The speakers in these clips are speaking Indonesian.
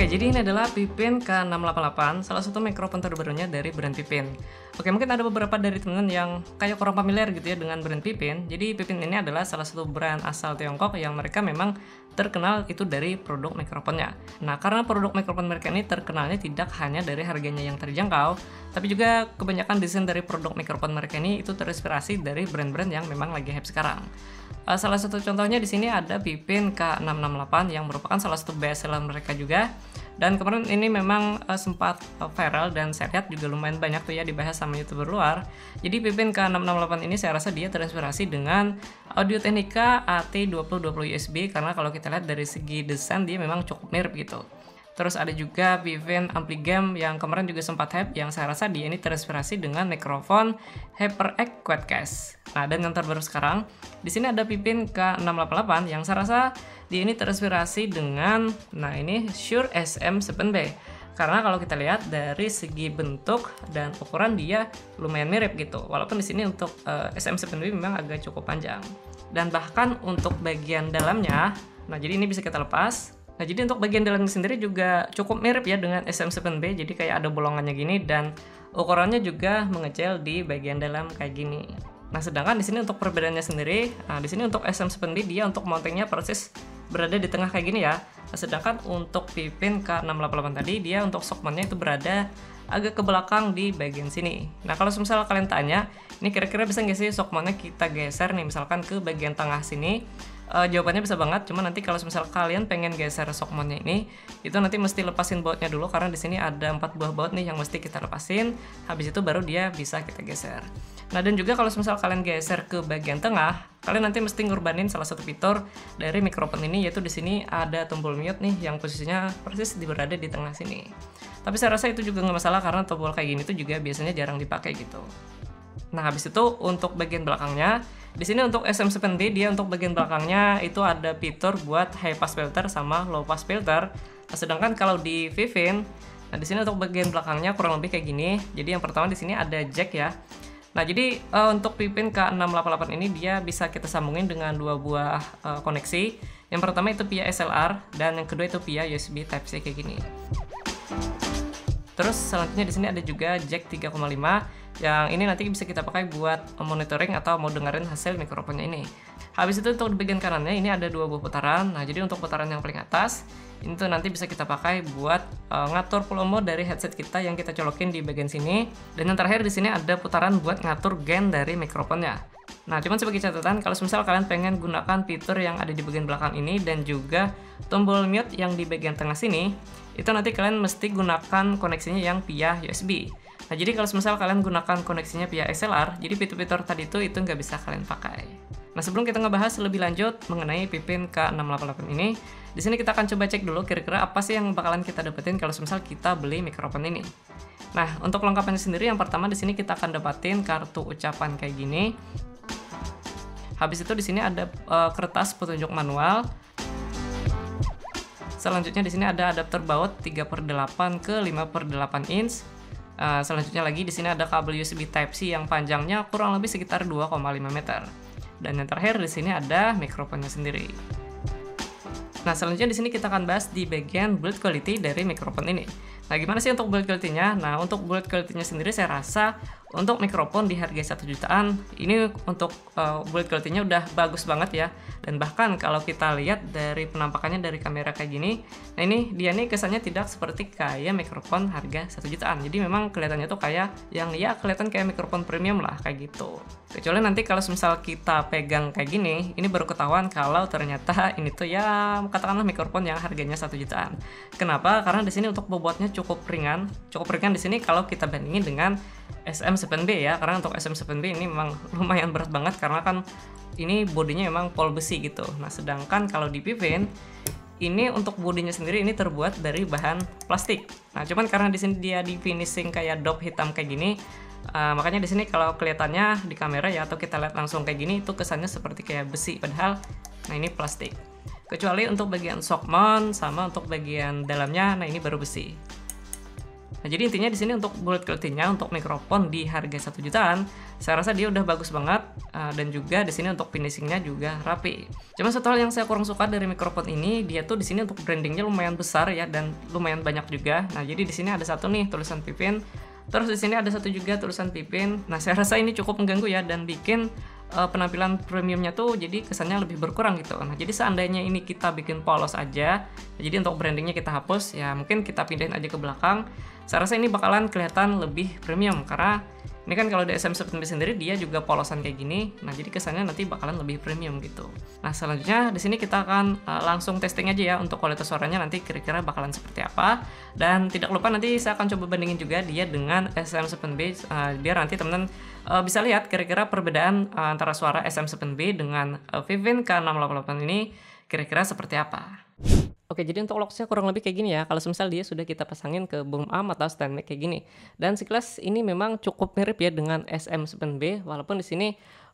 Oke, jadi ini adalah Pipin K688, salah satu mikrofon terbarunya dari brand Pipin. Oke, mungkin ada beberapa dari teman-teman yang kayak kurang familiar gitu ya dengan brand Pipin. Jadi Pipin ini adalah salah satu brand asal Tiongkok yang mereka memang terkenal itu dari produk mikrofonnya. Nah, karena produk mikrofon mereka ini terkenalnya tidak hanya dari harganya yang terjangkau, tapi juga kebanyakan desain dari produk mikrofon mereka ini itu terinspirasi dari brand-brand yang memang lagi hype sekarang. Salah satu contohnya di sini ada Pipin K668 yang merupakan salah satu best seller mereka juga. Dan kemarin ini memang sempat viral dan saya lihat juga lumayan banyak tuh ya dibahas sama YouTuber luar. Jadi Pipin K668 ini saya rasa dia terinspirasi dengan Audio Technica AT2020 USB karena kalau kita lihat dari segi desain dia memang cukup mirip gitu. Terus ada juga Pipin Ampligam yang kemarin juga sempat hype yang saya rasa dia ini terinspirasi dengan mikrofon HyperX Quadcast. Nah, dan yang terbaru sekarang di sini ada Pipin K688 yang saya rasa dia ini terinspirasi dengan ini Shure SM7B. Karena kalau kita lihat dari segi bentuk dan ukuran dia lumayan mirip gitu. Walaupun di sini untuk SM7B memang agak cukup panjang. Dan bahkan untuk bagian dalamnya, jadi ini bisa kita lepas. Nah, jadi untuk bagian dalamnya sendiri juga cukup mirip ya dengan SM7B, jadi kayak ada bolongannya gini dan ukurannya juga mengecil di bagian dalam kayak gini. Nah, sedangkan di sini untuk perbedaannya sendiri, di sini untuk SM7B dia untuk mountingnya persis berada di tengah kayak gini ya. Nah, sedangkan untuk Pipin K688 tadi dia untuk shockmountnya itu berada agak ke belakang di bagian sini. Nah, kalau misalnya kalian tanya, ini kira-kira bisa nggak sih shockmountnya kita geser nih misalkan ke bagian tengah sini? Jawabannya bisa banget, cuma nanti kalau misal kalian pengen geser shockmountnya ini, itu nanti mesti lepasin bautnya dulu karena di sini ada 4 buah baut nih yang mesti kita lepasin. Habis itu baru dia bisa kita geser. Nah, dan juga kalau misal kalian geser ke bagian tengah, kalian nanti mesti ngorbanin salah satu fitur dari mikrofon ini, yaitu di sini ada tombol mute nih yang posisinya persis berada di tengah sini. Tapi saya rasa itu juga nggak masalah karena tombol kayak gini tuh juga biasanya jarang dipakai gitu. Nah, habis itu untuk bagian belakangnya, di sini untuk SM7B dia untuk bagian belakangnya itu ada fitur buat high pass filter sama low pass filter. Nah, sedangkan kalau di Pipin, di sini untuk bagian belakangnya kurang lebih kayak gini. Jadi yang pertama di sini ada jack ya. Nah, jadi untuk Pipin K688 ini dia bisa kita sambungin dengan 2 buah koneksi. Yang pertama itu via SLR dan yang kedua itu via USB Type-C kayak gini. Terus selanjutnya di sini ada juga jack 3,5 yang ini nanti bisa kita pakai buat monitoring atau mau dengerin hasil mikrofonnya ini. Habis itu untuk di bagian kanannya ini ada 2 buah putaran. Nah, jadi untuk putaran yang paling atas ini tuh nanti bisa kita pakai buat ngatur volume dari headset kita yang kita colokin di bagian sini. Dan yang terakhir di sini ada putaran buat ngatur gain dari mikrofonnya. Nah, cuman sebagai catatan kalau misal kalian pengen gunakan fitur yang ada di bagian belakang ini dan juga tombol mute yang di bagian tengah sini, itu nanti kalian mesti gunakan koneksinya yang via USB. Nah, jadi kalau misal kalian gunakan koneksinya via XLR, jadi fitur-fitur tadi itu nggak bisa kalian pakai. Nah, sebelum kita ngebahas lebih lanjut mengenai Pipin K688 ini, di sini kita akan coba cek dulu kira-kira apa sih yang bakalan kita dapetin kalau misal kita beli mikrofon ini. Nah, untuk lengkapannya sendiri yang pertama di sini kita akan dapatin kartu ucapan kayak gini. Habis itu di sini ada kertas petunjuk manual. Selanjutnya di sini ada adapter baut 3/8 ke 5/8 inch. Selanjutnya lagi di sini ada kabel USB Type-C yang panjangnya kurang lebih sekitar 2,5 meter. Dan yang terakhir di sini ada mikrofonnya sendiri. Nah, selanjutnya di sini kita akan bahas di bagian build quality dari mikrofon ini. Nah, gimana sih untuk build quality-nya? Nah, untuk build quality-nya sendiri saya rasa untuk mikrofon di harga 1 jutaan ini untuk build quality-nya udah bagus banget ya. Dan bahkan kalau kita lihat dari penampakannya dari kamera kayak gini, nah ini dia nih kesannya tidak seperti kayak mikrofon harga 1 jutaan. Jadi memang kelihatannya tuh kayak yang ya kelihatan kayak mikrofon premium lah kayak gitu. Kecuali nanti kalau misal kita pegang kayak gini, ini baru ketahuan kalau ternyata ini tuh ya katakanlah mikrofon yang harganya 1 jutaan. Kenapa? Karena di sini untuk bobotnya cukup ringan di sini kalau kita bandingin dengan SM7B ya, karena untuk SM7B ini memang lumayan berat banget karena kan ini bodinya memang pol besi gitu. Nah, sedangkan kalau di Pipin ini untuk bodinya sendiri ini terbuat dari bahan plastik. Nah, cuman karena di sini dia di finishing kayak dop hitam kayak gini, makanya di sini kalau kelihatannya di kamera ya atau kita lihat langsung kayak gini itu kesannya seperti kayak besi padahal nah ini plastik. Kecuali untuk bagian shock mount sama untuk bagian dalamnya, nah ini baru besi. Nah, jadi intinya di sini untuk build quality-nya untuk mikrofon di harga 1 jutaan, saya rasa dia udah bagus banget, dan juga di sini untuk finishing-nya juga rapi. Cuma satu hal yang saya kurang suka dari mikrofon ini, dia tuh di sini untuk branding-nya lumayan besar ya dan lumayan banyak juga. Nah, jadi di sini ada satu nih tulisan Pipin, terus di sini ada satu juga tulisan Pipin. Nah, saya rasa ini cukup mengganggu ya dan bikin penampilan premiumnya tuh jadi kesannya lebih berkurang gitu. Nah, jadi seandainya ini kita bikin polos aja, jadi untuk brandingnya kita hapus, ya mungkin kita pindahin aja ke belakang. Saya rasa ini bakalan kelihatan lebih premium karena ini kan kalau di SM7B sendiri dia juga polosan kayak gini. Nah, jadi kesannya nanti bakalan lebih premium gitu. Nah, selanjutnya di sini kita akan langsung testing aja ya untuk kualitas suaranya nanti kira-kira bakalan seperti apa. Dan tidak lupa nanti saya akan coba bandingin juga dia dengan SM7B biar nanti teman-teman bisa lihat kira-kira perbedaan antara suara SM7B dengan Vivin K688 ini kira-kira seperti apa. Oke, jadi untuk locksnya kurang lebih kayak gini ya. Kalau misal dia sudah kita pasangin ke boom arm atau stand mic kayak gini. Dan sekilas ini memang cukup mirip ya dengan SM7B, walaupun di sini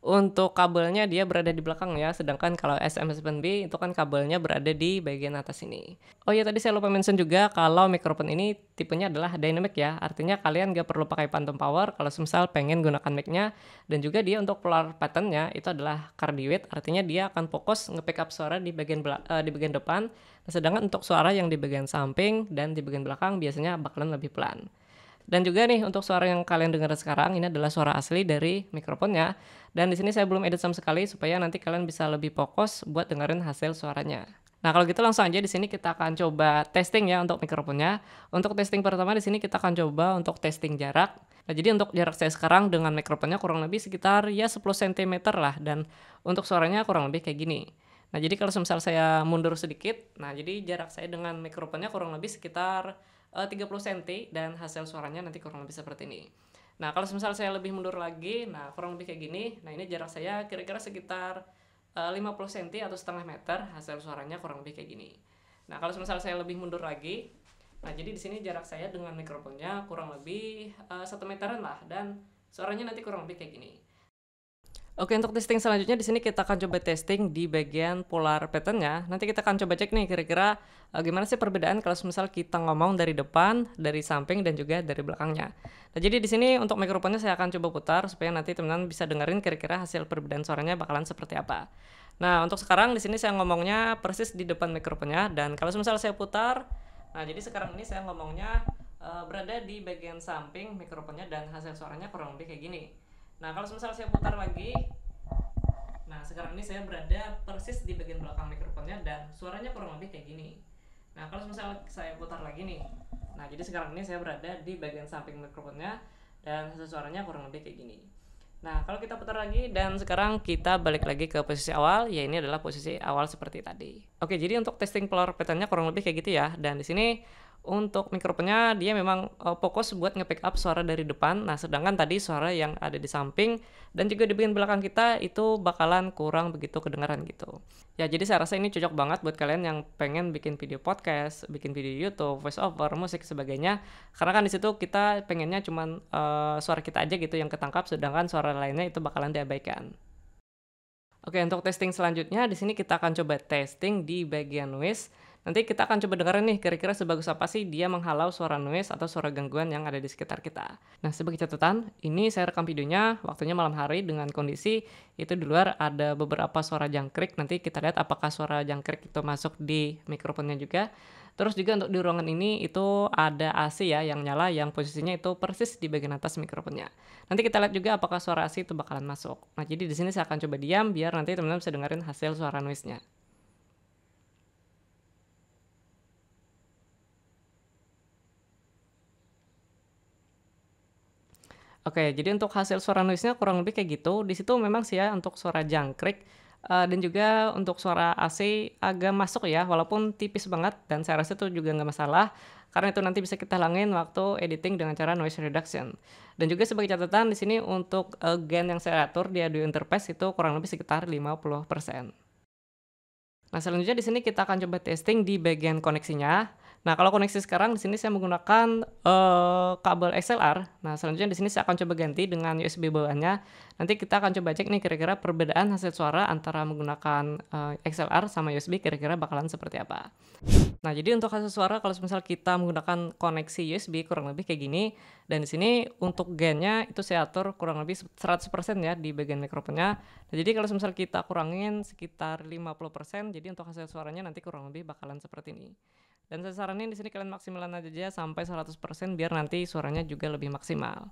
untuk kabelnya dia berada di belakang ya, sedangkan kalau SM7B itu kan kabelnya berada di bagian atas ini. Oh iya, tadi saya lupa mention juga kalau mikrofon ini tipenya adalah dynamic ya, artinya kalian gak perlu pakai phantom power kalau misal pengen gunakan mic-nya. Dan juga dia untuk polar pattern-nya itu adalah cardioid, artinya dia akan fokus nge-pick up suara di bagian depan. Nah, sedangkan untuk suara yang di bagian samping dan di bagian belakang biasanya bakalan lebih pelan. Dan juga nih untuk suara yang kalian dengar sekarang ini adalah suara asli dari mikrofonnya. Dan di sini saya belum edit sama sekali supaya nanti kalian bisa lebih fokus buat dengerin hasil suaranya. Nah, kalau gitu langsung aja di sini kita akan coba testing ya untuk mikrofonnya. Untuk testing pertama di sini kita akan coba untuk testing jarak. Nah, jadi untuk jarak saya sekarang dengan mikrofonnya kurang lebih sekitar ya 10 cm lah, dan untuk suaranya kurang lebih kayak gini. Nah, jadi kalau misal saya mundur sedikit, nah jadi jarak saya dengan mikrofonnya kurang lebih sekitar 30 cm dan hasil suaranya nanti kurang lebih seperti ini. Nah, kalau misal saya lebih mundur lagi, nah kurang lebih kayak gini. Nah, ini jarak saya kira-kira sekitar 50 cm atau setengah meter, hasil suaranya kurang lebih kayak gini. Nah, kalau misal saya lebih mundur lagi, nah jadi di sini jarak saya dengan mikrofonnya kurang lebih 1 meteran lah, dan suaranya nanti kurang lebih kayak gini. Oke, untuk testing selanjutnya di sini kita akan coba testing di bagian polar pattern-nya. Nanti kita akan coba cek nih kira-kira gimana sih perbedaan kalau misal kita ngomong dari depan, dari samping, dan juga dari belakangnya. Nah, jadi di sini untuk mikrofonnya saya akan coba putar supaya nanti teman-teman bisa dengerin kira-kira hasil perbedaan suaranya bakalan seperti apa. Nah, untuk sekarang di sini saya ngomongnya persis di depan mikrofonnya, dan kalau misal saya putar, nah jadi sekarang ini saya ngomongnya berada di bagian samping mikrofonnya dan hasil suaranya kurang lebih kayak gini. Nah, kalau misal saya putar lagi, nah sekarang ini saya berada persis di bagian belakang mikrofonnya dan suaranya kurang lebih kayak gini. Nah, kalau misal saya putar lagi nih, nah jadi sekarang ini saya berada di bagian samping mikrofonnya dan hasil suaranya kurang lebih kayak gini. Nah, kalau kita putar lagi dan sekarang kita balik lagi ke posisi awal, ya ini adalah posisi awal seperti tadi. Oke, jadi untuk testing polar pattern-nya kurang lebih kayak gitu ya. Dan di sini untuk mikrofonnya dia memang fokus buat nge-pick up suara dari depan. Nah, sedangkan tadi suara yang ada di samping dan juga di bagian belakang kita itu bakalan kurang begitu kedengaran gitu. Ya, jadi saya rasa ini cocok banget buat kalian yang pengen bikin video podcast, bikin video YouTube, voice over, musik sebagainya. Karena kan di situ kita pengennya cuman suara kita aja gitu yang ketangkap, sedangkan suara lainnya itu bakalan diabaikan. Oke, untuk testing selanjutnya di sini kita akan coba testing di bagian noise. Nanti kita akan coba dengerin nih kira-kira sebagus apa sih dia menghalau suara noise atau suara gangguan yang ada di sekitar kita. Nah, sebagai catatan, ini saya rekam videonya waktunya malam hari dengan kondisi itu di luar ada beberapa suara jangkrik. Nanti kita lihat apakah suara jangkrik itu masuk di mikrofonnya juga. Terus juga untuk di ruangan ini itu ada AC ya yang nyala, yang posisinya itu persis di bagian atas mikrofonnya. Nanti kita lihat juga apakah suara AC itu bakalan masuk. Nah, jadi di sini saya akan coba diam biar nanti teman-teman bisa dengerin hasil suara noise-nya. Oke, jadi untuk hasil suara noise-nya kurang lebih kayak gitu. Di situ memang sih ya untuk suara jangkrik dan juga untuk suara AC agak masuk ya, walaupun tipis banget dan saya rasa itu juga nggak masalah karena itu nanti bisa kita hilangin waktu editing dengan cara noise reduction. Dan juga sebagai catatan di sini untuk gain yang saya atur di audio interface itu kurang lebih sekitar 50%. Nah, selanjutnya di sini kita akan coba testing di bagian koneksinya. Nah, kalau koneksi sekarang di sini saya menggunakan kabel XLR. Nah, selanjutnya di sini saya akan coba ganti dengan USB bawaannya. Nanti kita akan coba cek nih kira-kira perbedaan hasil suara antara menggunakan XLR sama USB kira-kira bakalan seperti apa. Nah, jadi untuk hasil suara kalau misal kita menggunakan koneksi USB kurang lebih kayak gini. Dan di sini untuk gainnya itu saya atur kurang lebih 100% ya di bagian mikrofonnya. Nah, jadi kalau misal kita kurangin sekitar 50%, jadi untuk hasil suaranya nanti kurang lebih bakalan seperti ini. Dan saya saranin di sini kalian maksimalin aja sampai 100% biar nanti suaranya juga lebih maksimal.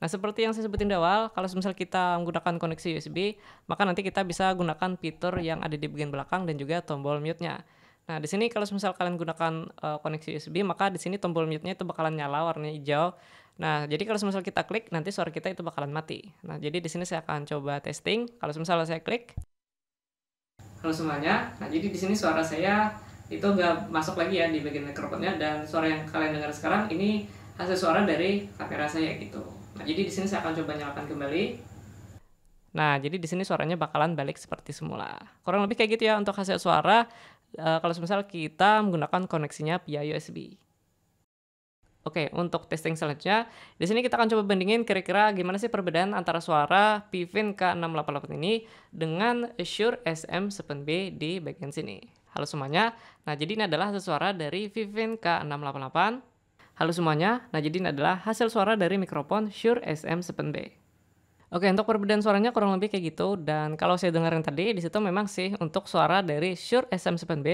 Nah, seperti yang saya sebutin di awal, kalau misal kita menggunakan koneksi USB, maka nanti kita bisa gunakan fitur yang ada di bagian belakang dan juga tombol mute-nya. Nah, di sini kalau misal kalian gunakan koneksi USB, maka di sini tombol mute-nya itu bakalan nyala warna hijau. Nah, jadi kalau misal kita klik, nanti suara kita itu bakalan mati. Nah, jadi di sini saya akan coba testing. Kalau misal saya klik, halo semuanya. Nah, jadi di sini suara saya itu nggak masuk lagi ya di bagian mikrofonnya, dan suara yang kalian dengar sekarang ini hasil suara dari kamera saya gitu. Nah, jadi di sini saya akan coba nyalakan kembali. Nah, jadi di sini suaranya bakalan balik seperti semula. Kurang lebih kayak gitu ya untuk hasil suara kalau misal kita menggunakan koneksinya via USB. Oke, untuk testing selanjutnya, di sini kita akan coba bandingin kira-kira gimana sih perbedaan antara suara Vivin K688 ini dengan Shure SM7B di bagian sini. Halo semuanya, nah jadi ini adalah hasil suara dari Vivin K688. Halo semuanya, nah jadi ini adalah hasil suara dari mikrofon Shure SM7B. Oke, untuk perbedaan suaranya kurang lebih kayak gitu, dan kalau saya dengerin tadi, di situ memang sih untuk suara dari Shure SM7B,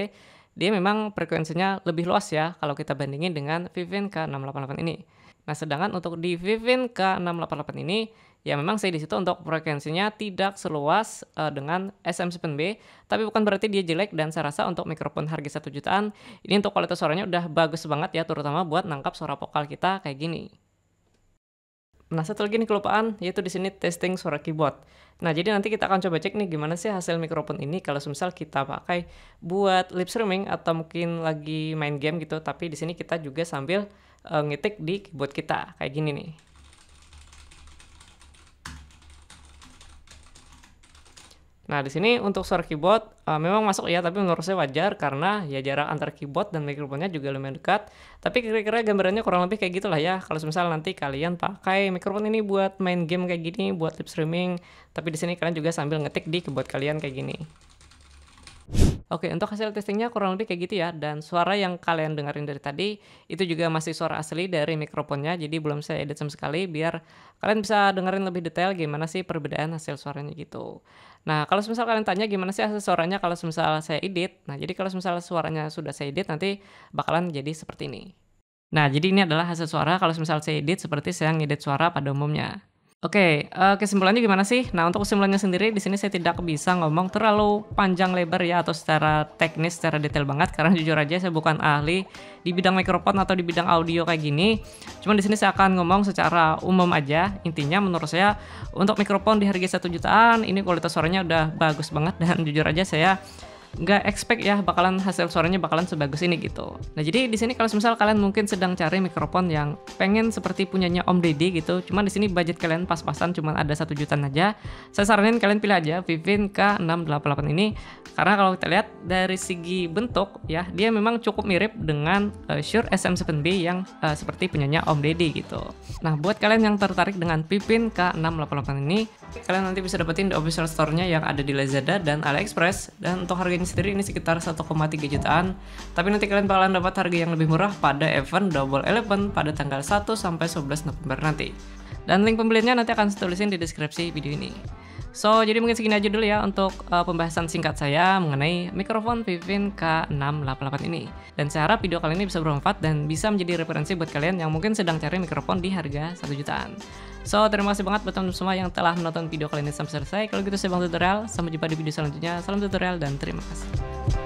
dia memang frekuensinya lebih luas ya kalau kita bandingin dengan Vivin K688 ini. Nah, sedangkan untuk di Vivin K688 ini, ya memang sih di situ untuk frekuensinya tidak seluas dengan SM7B, tapi bukan berarti dia jelek, dan saya rasa untuk mikrofon harga 1 jutaan, ini untuk kualitas suaranya udah bagus banget ya, terutama buat nangkap suara vokal kita kayak gini. Nah, satu lagi nih kelupaan, yaitu di sini testing suara keyboard. Nah, jadi nanti kita akan coba cek nih gimana sih hasil mikrofon ini kalau misal kita pakai buat lip streaming atau mungkin lagi main game gitu, tapi di sini kita juga sambil ngetik di keyboard kita kayak gini nih. Nah, di sini untuk suara keyboard memang masuk ya, tapi menurut saya wajar karena ya jarak antara keyboard dan mikrofonnya juga lumayan dekat. Tapi kira-kira gambarannya kurang lebih kayak gitulah ya. Kalau misal nanti kalian pakai mikrofon ini buat main game kayak gini, buat live streaming, tapi di sini kalian juga sambil ngetik di keyboard kalian kayak gini. Oke, untuk hasil testingnya kurang lebih kayak gitu ya, dan suara yang kalian dengerin dari tadi itu juga masih suara asli dari mikrofonnya, jadi belum saya edit sama sekali biar kalian bisa dengerin lebih detail gimana sih perbedaan hasil suaranya gitu. Nah, kalau misal kalian tanya gimana sih hasil suaranya kalau misal saya edit, nah jadi kalau misal suaranya sudah saya edit nanti bakalan jadi seperti ini. Nah, jadi ini adalah hasil suara kalau misal saya edit seperti saya ngedit suara pada umumnya. Oke, kesimpulannya gimana sih? Nah, untuk kesimpulannya sendiri di sini saya tidak bisa ngomong terlalu panjang lebar ya atau secara teknis, secara detail banget karena jujur aja saya bukan ahli di bidang mikrofon atau di bidang audio kayak gini. Cuman di sini saya akan ngomong secara umum aja. Intinya menurut saya untuk mikrofon di harga 1 jutaan ini kualitas suaranya udah bagus banget, dan jujur aja saya nggak expect ya bakalan hasil suaranya bakalan sebagus ini gitu. Nah, jadi di sini kalau misal kalian mungkin sedang cari mikrofon yang pengen seperti punyanya Om Deddy gitu, cuman di sini budget kalian pas-pasan cuman ada 1 jutaan aja, saya saranin kalian pilih aja Vivin K688 ini karena kalau kita lihat dari segi bentuk ya dia memang cukup mirip dengan Shure SM7B yang seperti punyanya Om Deddy gitu. Nah, buat kalian yang tertarik dengan Vivin K688 ini, kalian nanti bisa dapetin di official store-nya yang ada di Lazada dan AliExpress, dan untuk harganya sendiri ini sekitar 1,3 jutaan, tapi nanti kalian bakalan dapat harga yang lebih murah pada event Double Eleven pada tanggal 1 sampai 11 November nanti. Dan link pembeliannya nanti akan saya tulisin di deskripsi video ini. So, jadi mungkin segini aja dulu ya untuk pembahasan singkat saya mengenai mikrofon Vivin K688 ini. Dan saya harap video kali ini bisa bermanfaat dan bisa menjadi referensi buat kalian yang mungkin sedang cari mikrofon di harga 1 jutaan. So, terima kasih banget buat teman-teman semua yang telah menonton video kali ini sampai selesai. Kalau gitu saya Bang Tutorial, sampai jumpa di video selanjutnya. Salam tutorial dan terima kasih.